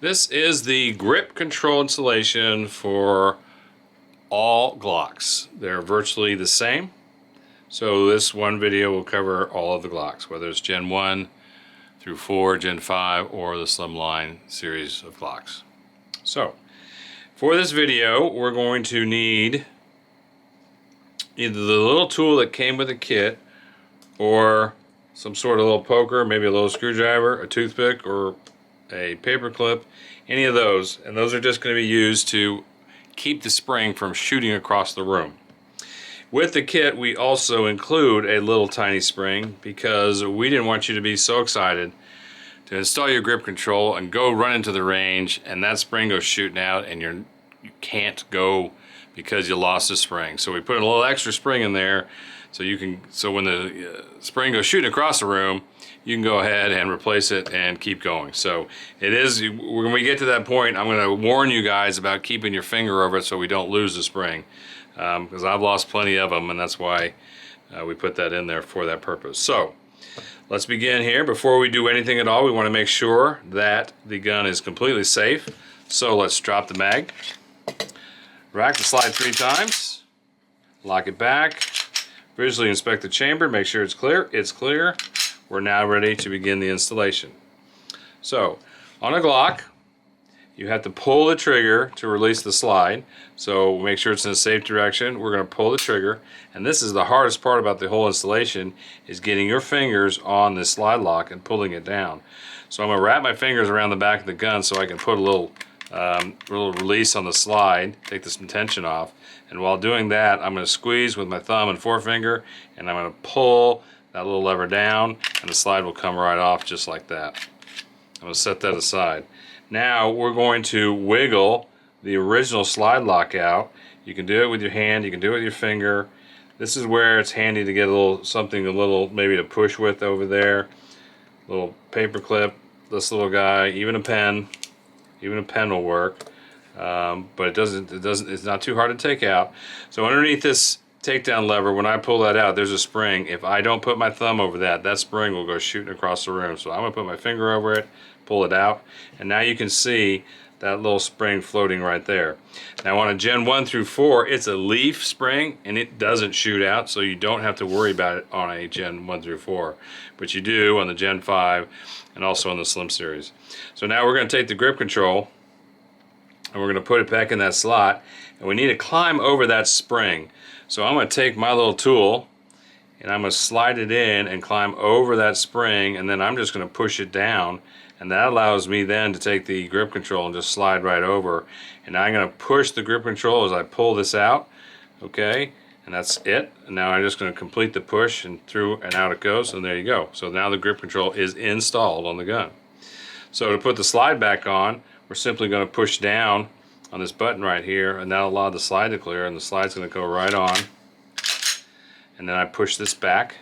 This is the grip control installation for all Glocks. They're virtually the same. So this one video will cover all of the Glocks, whether it's Gen 1 through 4, Gen 5, or the Slimline series of Glocks. So, for this video, we're going to need either the little tool that came with the kit, or some sort of little poker, maybe a little screwdriver, a toothpick, or a paper clip, any of those. And those are just going to be used to keep the spring from shooting across the room. With the kit, we also include a little tiny spring because we didn't want you to be so excited to install your grip control and go run into the range and that spring goes shooting out and you can't go because you lost the spring. So we put a little extra spring in there so when the spring goes shooting across the room, you can go ahead and replace it and keep going. So it is, when we get to that point, I'm going to warn you guys about keeping your finger over it so we don't lose the spring, because I've lost plenty of them, and that's why we put that in there for that purpose. So let's begin here. Before we do anything at all, we want to make sure that the gun is completely safe. So let's drop the mag, rack the slide 3 times, lock it back, visually inspect the chamber, make sure it's clear. It's clear. We're now ready to begin the installation. So on a Glock, you have to pull the trigger to release the slide. So make sure it's in a safe direction. We're going to pull the trigger, and this is the hardest part about the whole installation, is getting your fingers on the slide lock and pulling it down. So I'm going to wrap my fingers around the back of the gun so I can put a little release on the slide, take some tension off. And while doing that, I'm going to squeeze with my thumb and forefinger, and I'm going to pull that little lever down, and the slide will come right off just like that. I'm going to set that aside. Now we're going to wiggle the original slide lock out. You can do it with your hand, you can do it with your finger. This is where it's handy to get something maybe to push with over there. Little paper clip, this little guy, even a pen will work. But it's not too hard to take out. So underneath this takedown lever, when I pull that out, there's a spring. If I don't put my thumb over that spring will go shooting across the room. So I'm going to put my finger over it, pull it out, and now you can see that little spring floating right there. Now on a Gen 1 through 4, it's a leaf spring and it doesn't shoot out, so you don't have to worry about it on a Gen 1 through 4. But you do on the Gen 5 and also on the Slim series. So now we're going to take the grip control and we're going to put it back in that slot, and we need to climb over that spring. So I'm going to take my little tool and I'm going to slide it in and climb over that spring, and then I'm just going to push it down, and that allows me then to take the grip control and just slide right over. And now I'm going to push the grip control as I pull this out, okay, and that's it. And now I'm just going to complete the push, and through and out it goes, and there you go. So now the grip control is installed on the gun. So to put the slide back on, we're simply going to push down on this button right here, and that'll allow the slide to clear, and the slide's going to go right on. And then I push this back,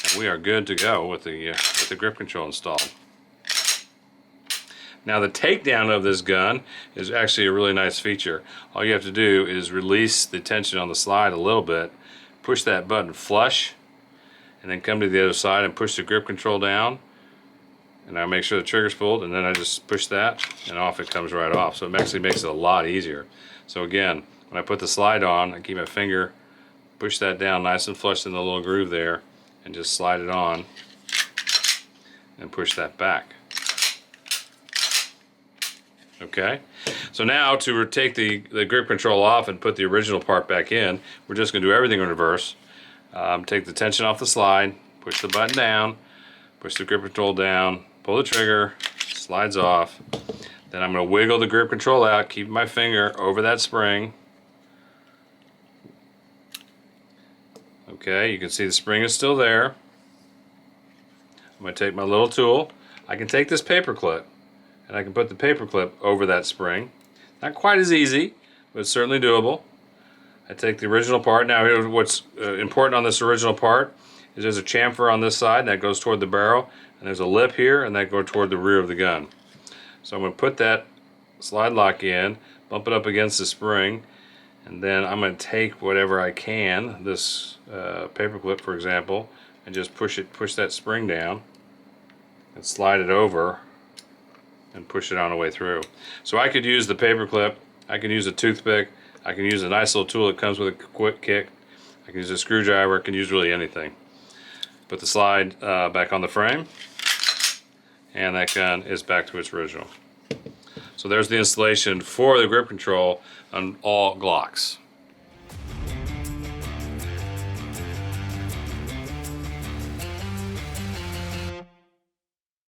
and we are good to go with the grip control installed. Now the takedown of this gun is actually a really nice feature. All you have to do is release the tension on the slide a little bit, push that button flush, and then come to the other side and push the grip control down. And I make sure the trigger's pulled, and then I just push that, and off it comes right off. So it actually makes it a lot easier. So again, when I put the slide on, I keep my finger, push that down nice and flush in the little groove there, and just slide it on, and push that back. Okay? So now to take the grip control off and put the original part back in, we're just going to do everything in reverse. Take the tension off the slide, push the button down, push the grip control down, pull the trigger, slides off. Then I'm going to wiggle the grip control out, keep my finger over that spring. Okay, you can see the spring is still there. I'm going to take my little tool. I can take this paper clip, and I can put the paper clip over that spring. Not quite as easy, but it's certainly doable. I take the original part. Now what's important on this original part is there's a chamfer on this side that goes toward the barrel, and there's a lip here, and that goes toward the rear of the gun. So I'm going to put that slide lock in, bump it up against the spring, and then I'm going to take whatever I can, this paper clip for example, and just push that spring down and slide it over and push it on the way through. So I could use the paper clip, I can use a toothpick, I can use a nice little tool that comes with a quick kick, I can use a screwdriver, I can use really anything. Put the slide back on the frame, and that gun is back to its original. So there's the installation for the grip control on all Glocks.